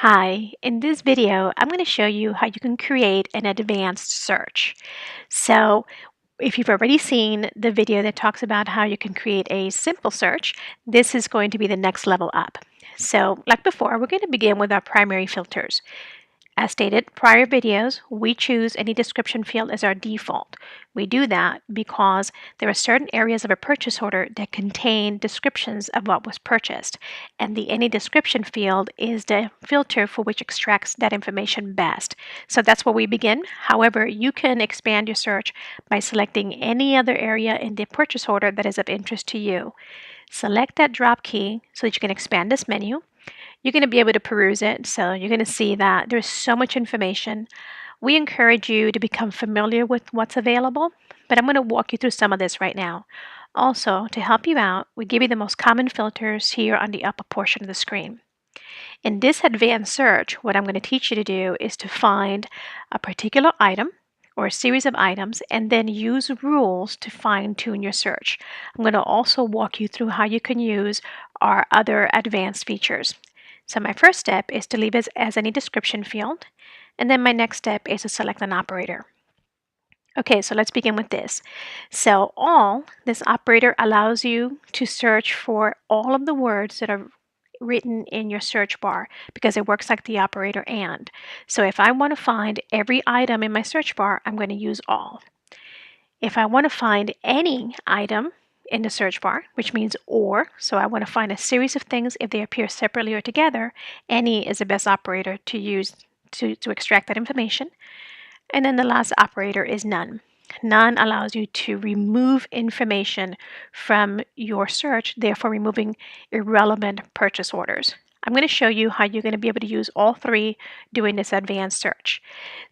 Hi, in this video, I'm going to show you how you can create an advanced search. So if you've already seen the video that talks about how you can create a simple search, this is going to be the next level up. So like before, we're going to begin with our primary filters. As stated prior videos, we choose any description field as our default. We do that because there are certain areas of a purchase order that contain descriptions of what was purchased, and the any description field is the filter for which extracts that information best. So that's where we begin. However, you can expand your search by selecting any other area in the purchase order that is of interest to you. Select that drop key so that you can expand this menu. You're going to be able to peruse it, so you're going to see that there's so much information. We encourage you to become familiar with what's available, but I'm going to walk you through some of this right now. Also, to help you out, we give you the most common filters here on the upper portion of the screen. In this advanced search, what I'm going to teach you to do is to find a particular item or a series of items and then use rules to fine-tune your search. I'm going to also walk you through how you can use our other advanced features. So my first step is to leave it as any description field, and then my next step is to select an operator. Okay, so let's begin with this. So this operator allows you to search for all of the words that are written in your search bar because it works like the operator and. So if I want to find every item in my search bar, I'm going to use all. If I want to find any item in the search bar, which means or, so I want to find a series of things if they appear separately or together, any is the best operator to use to extract that information. And then the last operator is none. None allows you to remove information from your search, therefore removing irrelevant purchase orders. I'm going to show you how you're going to be able to use all three doing this advanced search.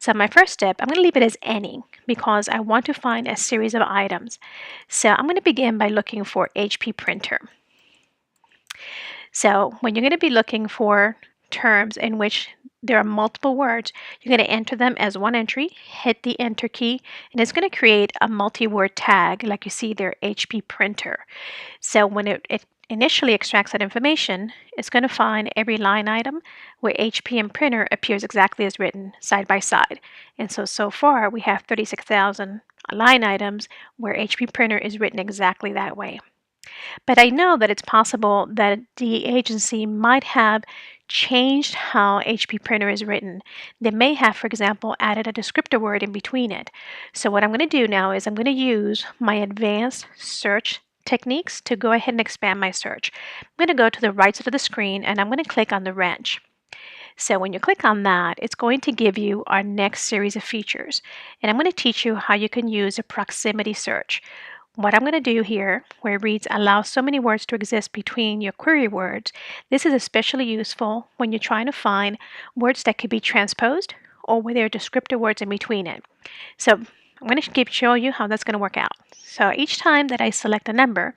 So my first step, I'm going to leave it as any because I want to find a series of items. So I'm going to begin by looking for HP printer. So when you're going to be looking for terms in which there are multiple words, you're going to enter them as one entry, hit the enter key, and it's going to create a multi-word tag like you see there, HP printer. So when it initially extracts that information, it's going to find every line item where HP and printer appears exactly as written side by side. And so far we have 36,000 line items where HP printer is written exactly that way. But I know that it's possible that the agency might have changed how HP printer is written. They may have, for example, added a descriptor word in between it. So what I'm going to do now is I'm going to use my advanced search techniques to go ahead and expand my search. I'm going to go to the right side of the screen and I'm going to click on the wrench. So when you click on that, it's going to give you our next series of features. And I'm going to teach you how you can use a proximity search. What I'm going to do here, where it reads allow so many words to exist between your query words, this is especially useful when you're trying to find words that could be transposed or where there are descriptor words in between it. So I'm going to show you how that's going to work out. So each time that I select a number,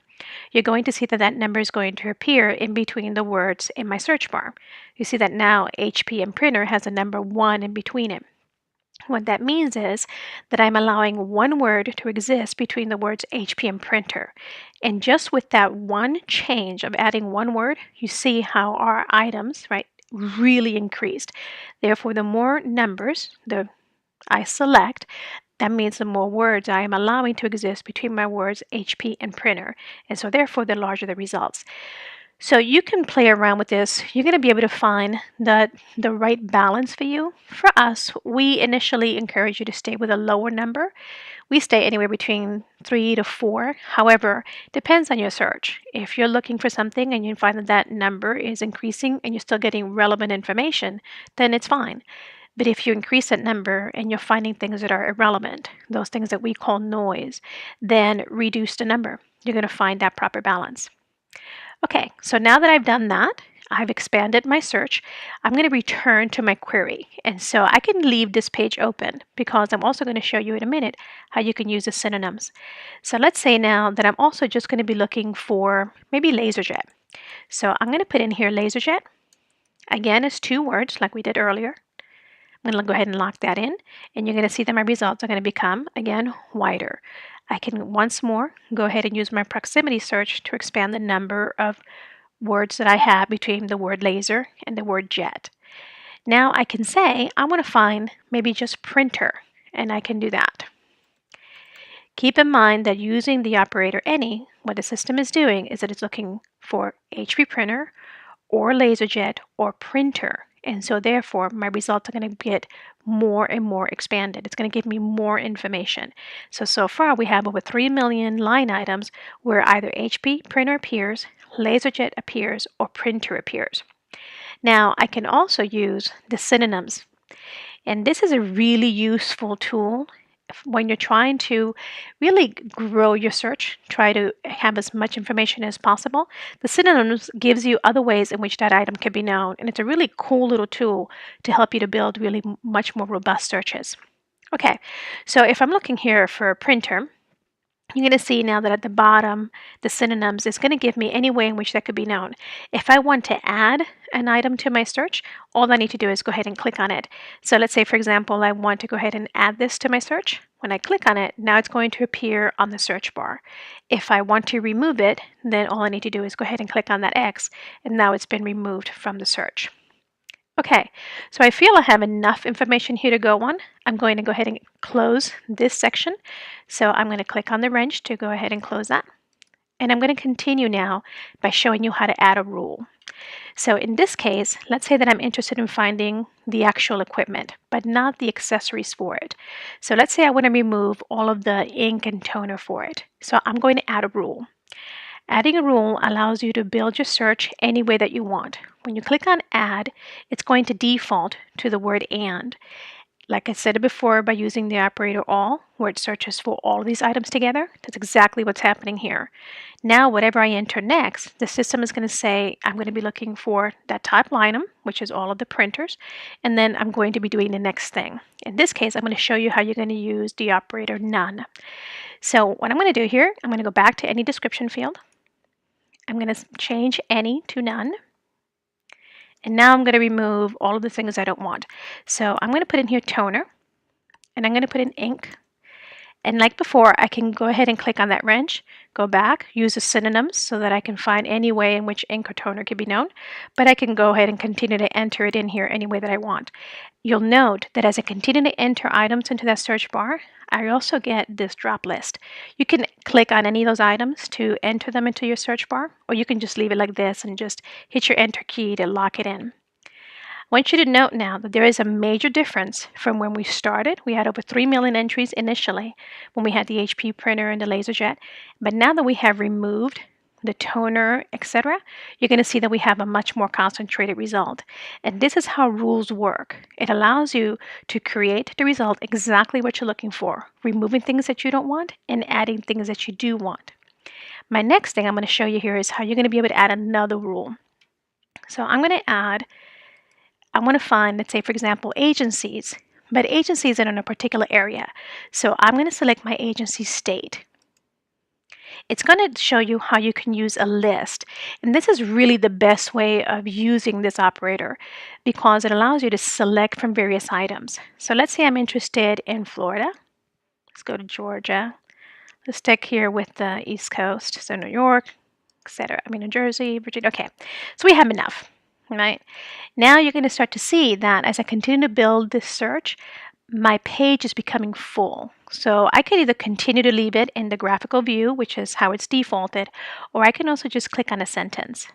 you're going to see that that number is going to appear in between the words in my search bar. You see that now HP and printer has a number 1 in between it. What that means is that I'm allowing one word to exist between the words HP and printer. And just with that one change of adding one word, you see how our items, right, really increased. Therefore, the more numbers I select, that means the more words I am allowing to exist between my words HP and printer. And so therefore, the larger the results. So you can play around with this. You're going to be able to find the right balance for you. For us, we initially encourage you to stay with a lower number. We stay anywhere between 3 to 4. However, depends on your search. If you're looking for something and you find that that number is increasing and you're still getting relevant information, then it's fine. But if you increase that number and you're finding things that are irrelevant, those things that we call noise, then reduce the number. You're going to find that proper balance. Okay, so now that I've done that, I've expanded my search. I'm going to return to my query. And so I can leave this page open because I'm also going to show you in a minute how you can use the synonyms. So let's say now that I'm also just going to be looking for maybe LaserJet. So I'm going to put in here LaserJet. Again, it's 2 words like we did earlier. I'm going to go ahead and lock that in. And you're going to see that my results are going to become, again, wider. I can once more go ahead and use my proximity search to expand the number of words that I have between the word laser and the word jet. Now I can say I want to find maybe just printer, and I can do that. Keep in mind that using the operator any, what the system is doing is that it's looking for HP printer or LaserJet or printer. And so therefore my results are going to get more and more expanded. It's going to give me more information. So far we have over 3 million line items where either HP printer appears, LaserJet appears, or printer appears. Now I can also use the synonyms. And this is a really useful tool when you're trying to really grow your search, try to have as much information as possible. The synonyms gives you other ways in which that item can be known, and it's a really cool little tool to help you to build really much more robust searches. Okay, so if I'm looking here for a printer, you're going to see now that at the bottom, the synonyms is going to give me any way in which that could be known. If I want to add an item to my search, all I need to do is go ahead and click on it. So let's say, for example, I want to go ahead and add this to my search. When I click on it, now it's going to appear on the search bar. If I want to remove it, then all I need to do is go ahead and click on that X, and now it's been removed from the search. Okay, so I feel I have enough information here to go on. I'm going to go ahead and close this section. So I'm going to click on the wrench to go ahead and close that. And I'm going to continue now by showing you how to add a rule. So in this case, let's say that I'm interested in finding the actual equipment, but not the accessories for it. So let's say I want to remove all of the ink and toner for it. So I'm going to add a rule. Adding a rule allows you to build your search any way that you want. When you click on Add, it's going to default to the word AND. Like I said before, by using the operator ALL, where it searches for all of these items together, that's exactly what's happening here. Now, whatever I enter next, the system is going to say, I'm going to be looking for that type item, which is all of the printers, and then I'm going to be doing the next thing. In this case, I'm going to show you how you're going to use the operator None. So what I'm going to do here, I'm going to go back to any description field. I'm going to change any to none. And now I'm going to remove all of the things I don't want. So I'm going to put in here toner, and I'm going to put in ink. And like before, I can go ahead and click on that wrench, go back, use the synonyms so that I can find any way in which ink or toner can be known. But I can go ahead and continue to enter it in here any way that I want. You'll note that as I continue to enter items into that search bar, I also get this drop list. You can click on any of those items to enter them into your search bar, or you can just leave it like this and just hit your enter key to lock it in. I want you to note now that there is a major difference from when we started. We had over 3 million entries initially when we had the HP printer and the LaserJet. But now that we have removed the toner, etc., you're going to see that we have a much more concentrated result. And this is how rules work. It allows you to create the result exactly what you're looking for, removing things that you don't want and adding things that you do want. My next thing I'm going to show you here is how you're going to be able to add another rule. So I'm going to add, I want to find, let's say, for example, agencies, but agencies are in a particular area. So I'm going to select my agency state. It's going to show you how you can use a list. And this is really the best way of using this operator because it allows you to select from various items. So let's say I'm interested in Florida. Let's go to Georgia. Let's stick here with the East Coast, so New York, etc. I mean, New Jersey, Virginia. Okay, so we have enough, right? Now you're going to start to see that as I continue to build this search, my page is becoming full. So I could either continue to leave it in the graphical view, which is how it's defaulted, or I can also just click on a sentence.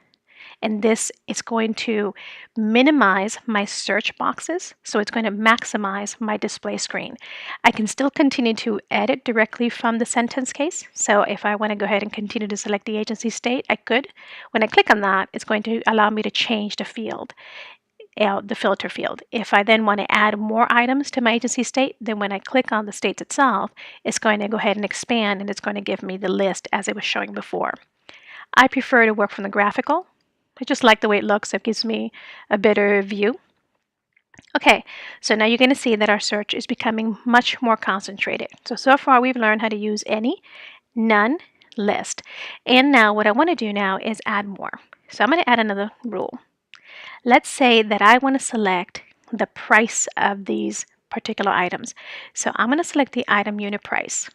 And this is going to minimize my search boxes, so it's going to maximize my display screen. I can still continue to edit directly from the sentence case. So if I want to go ahead and continue to select the agency state, I could. When I click on that, it's going to allow me to change the field. The filter field. If I then want to add more items to my agency state, then when I click on the states itself, it's going to go ahead and expand and it's going to give me the list as it was showing before. I prefer to work from the graphical. I just like the way it looks. It gives me a better view. Okay, so now you're going to see that our search is becoming much more concentrated. So far we've learned how to use any, none, list. And now what I want to do now is add more. So I'm going to add another rule. Let's say that I want to select the price of these particular items. So I'm going to select the item unit price.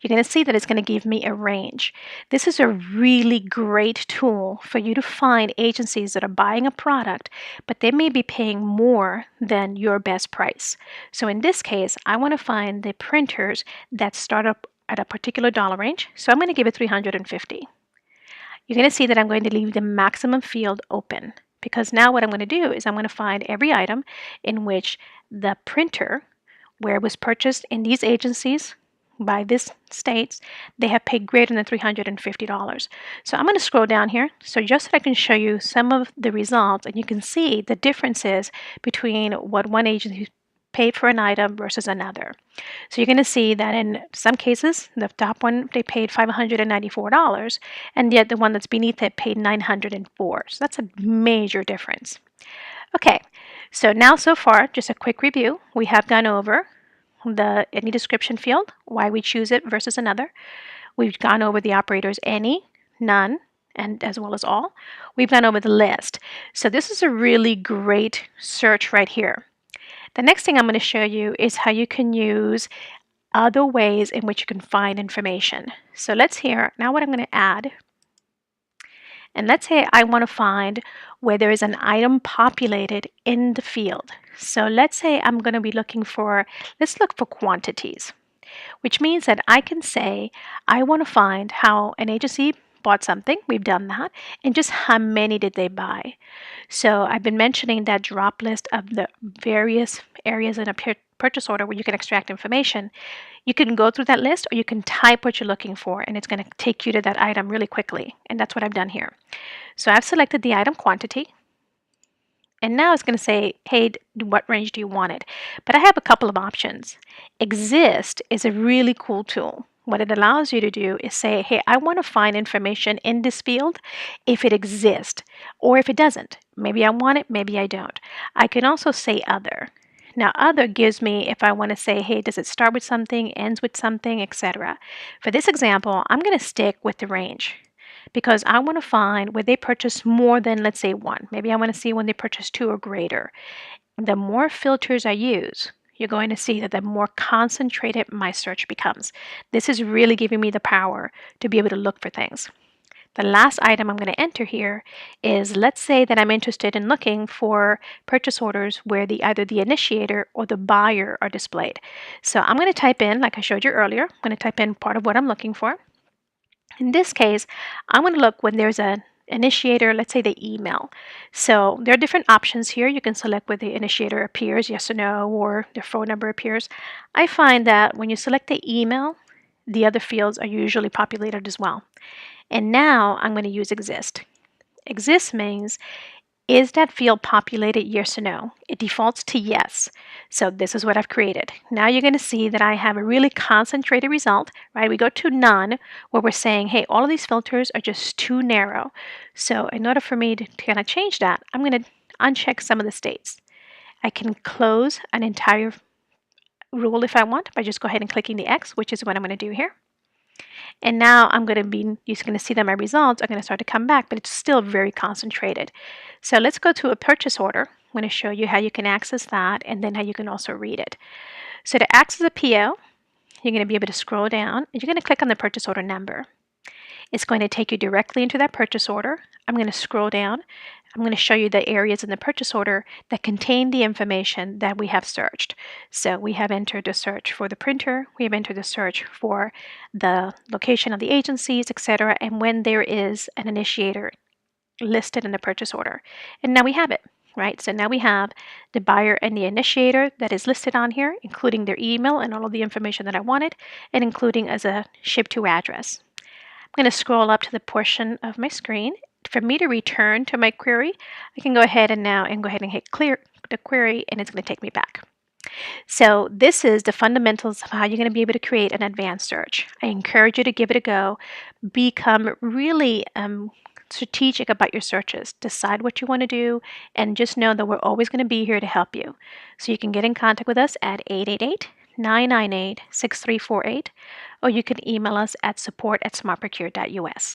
you're going to see that it's going to give me a range. This is a really great tool for you to find agencies that are buying a product, but they may be paying more than your best price. So in this case, I want to find the printers that start up at a particular dollar range. So I'm going to give it 350. You're going to see that I'm going to leave the maximum field open, because now what I'm going to do is I'm going to find every item in which the printer, where it was purchased in these agencies by these states, they have paid greater than $350. So I'm going to scroll down here so just so I can show you some of the results, and you can see the differences between what one agency paid for an item versus another. So you're going to see that in some cases, the top one, they paid $594, and yet the one that's beneath it paid $904. So that's a major difference. Okay, so now so far, just a quick review. We have gone over the any description field, why we choose it versus another. We've gone over the operators any, none, and as well as all. We've gone over the list. So this is a really great search right here. The next thing I'm going to show you is how you can use other ways in which you can find information. So let's hear now what I'm going to add. And let's say I want to find where there is an item populated in the field. So let's say I'm going to be looking for, let's look for quantities, which means that I can say I want to find how an agency bought something. We've done that. And just how many did they buy? So I've been mentioning that drop list of the various areas in a purchase order where you can extract information. You can go through that list, or you can type what you're looking for, and it's going to take you to that item really quickly. And that's what I've done here. So I've selected the item quantity. And now it's going to say, hey, what range do you want it? But I have a couple of options. Exist is a really cool tool. What it allows you to do is say, hey, I want to find information in this field if it exists, or if it doesn't. Maybe I want it, maybe I don't. I can also say other. Now, other gives me if I want to say, hey, does it start with something, ends with something, etc. For this example, I'm going to stick with the range, because I want to find where they purchase more than, let's say, one. Maybe I want to see when they purchase two or greater. The more filters I use, you're going to see that the more concentrated my search becomes. This is really giving me the power to be able to look for things. The last item I'm going to enter here is, let's say that I'm interested in looking for purchase orders where either the initiator or the buyer are displayed. So I'm going to type in, like I showed you earlier, I'm going to type in part of what I'm looking for. In this case, I'm going to look when there's an initiator, let's say the email. So there are different options here. You can select where the initiator appears, yes or no, or their phone number appears. I find that when you select the email, the other fields are usually populated as well. And now I'm going to use exist. Exist means, is that field populated, yes or no? It defaults to yes. So this is what I've created. Now you're going to see that I have a really concentrated result, right? We go to none, where we're saying, hey, all of these filters are just too narrow. So in order for me to kind of change that, I'm going to uncheck some of the states. I can close an entire rule if I want by just go ahead and clicking the X, which is what I'm going to do here. And now I'm going to be, you're going to see that my results are going to start to come back, but it's still very concentrated. So let's go to a purchase order. I'm going to show you how you can access that, and then how you can also read it. So to access a PO, you're going to be able to scroll down, and you're going to click on the purchase order number. It's going to take you directly into that purchase order. I'm going to scroll down. I'm going to show you the areas in the purchase order that contain the information that we have searched. So we have entered the search for the printer, we have entered the search for the location of the agencies, etc., and when there is an initiator listed in the purchase order. And now we have it, right? So now we have the buyer and the initiator that is listed on here, including their email and all of the information that I wanted, and including as a ship to address. I'm going to scroll up to the portion of my screen. For me to return to my query, I can go ahead and hit clear the query, and it's going to take me back. So this is the fundamentals of how you're going to be able to create an advanced search. I encourage you to give it a go. Become really strategic about your searches. Decide what you want to do, and just know that we're always going to be here to help you. So you can get in contact with us at 888-998-6348, or you can email us at support@smartprocure.us.